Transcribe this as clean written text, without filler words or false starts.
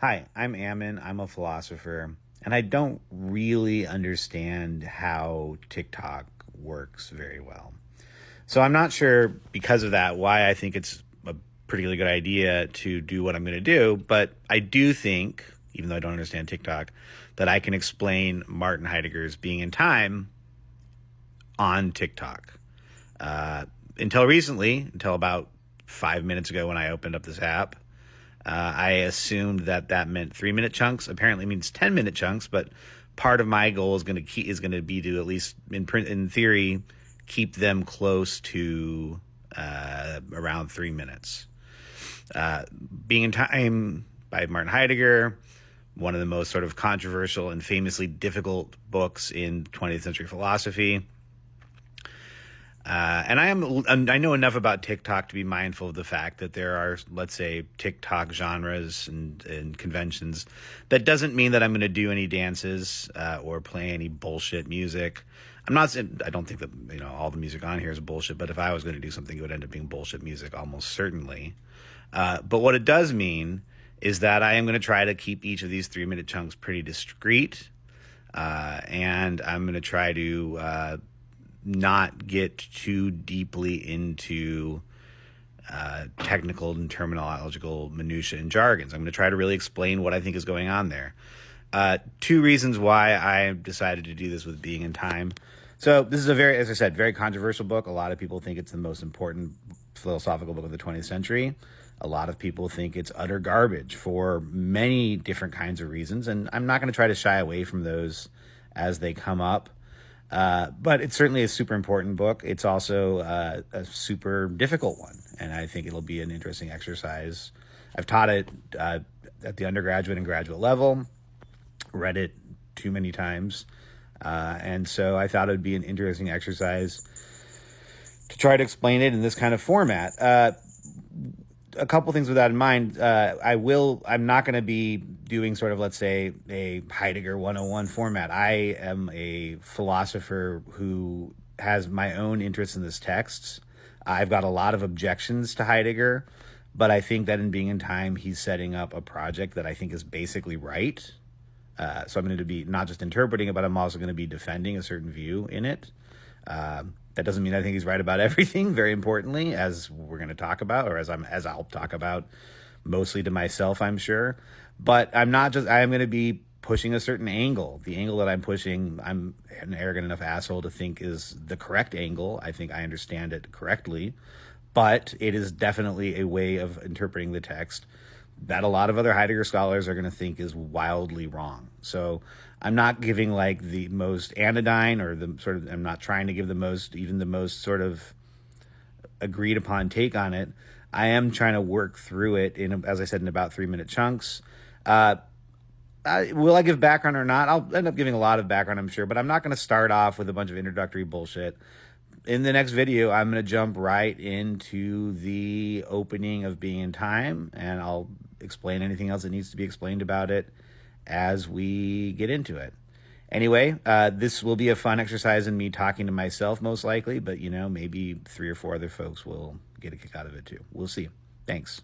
Hi, I'm Ammon. I'm a philosopher, and I don't really understand how TikTok works very well. So I'm not sure, because of that, why I think it's a pretty good idea to do what I'm going to do. But I do think, even though I don't understand TikTok, that I can explain Martin Heidegger's Being in Time on TikTok. Until recently, until about 5 minutes ago when I opened up this app, I assumed that meant 3 minute chunks. Apparently, it means 10 minute chunks. But part of my goal is going to be to, at least in theory, keep them close to around 3 minutes. Being in Time by Martin Heidegger, one of the most sort of controversial and famously difficult books in 20th century philosophy. And I know enough about TikTok to be mindful of the fact that there are, let's say, TikTok genres and conventions. That doesn't mean that I'm going to do any dances or play any bullshit music. I don't think that all the music on here is bullshit, but if I was going to do something, it would end up being bullshit music almost certainly. But what it does mean is that I am going to try to keep each of these 3 minute chunks pretty discreet, and I'm going to try to not get too deeply into technical and terminological minutiae and jargons. I'm going to try to really explain what I think is going on there. Two reasons why I decided to do this with Being in Time. So this is as I said, very controversial book. A lot of people think it's the most important philosophical book of the 20th century. A lot of people think it's utter garbage for many different kinds of reasons, and I'm not going to try to shy away from those as they come up. But it's certainly a super important book. It's also a super difficult one, and I think it'll be an interesting exercise. I've taught it at the undergraduate and graduate level, read it too many times, and so I thought it would be an interesting exercise to try to explain it in this kind of format. A couple things with that in mind. I'm not going to be doing sort of, let's say, a Heidegger 101 format. I am a philosopher who has my own interests in this text. I've got a lot of objections to Heidegger, but I think that in Being in Time, he's setting up a project that I think is basically right. So I'm going to be not just interpreting it, but I'm also going to be defending a certain view in it. That doesn't mean I think he's right about everything, very importantly, as we're going to talk about, or as I'll talk about, mostly to myself, I'm sure. But I am going to be pushing a certain angle. The angle that I'm pushing, I'm an arrogant enough asshole to think is the correct angle. I think I understand it correctly. But it is definitely a way of interpreting the text that a lot of other Heidegger scholars are going to think is wildly wrong. So I'm not giving like the most anodyne or I'm not trying to give the most sort of agreed upon take on it. I am trying to work through it as I said, in about 3 minute chunks. Will I give background or not? I'll end up giving a lot of background, I'm sure, but I'm not going to start off with a bunch of introductory bullshit. In the next video, I'm going to jump right into the opening of Being in Time, and I'll explain anything else that needs to be explained about it as we get into it. Anyway, this will be a fun exercise in me talking to myself, most likely, but maybe 3 or 4 other folks will get a kick out of it too. We'll see. Thanks.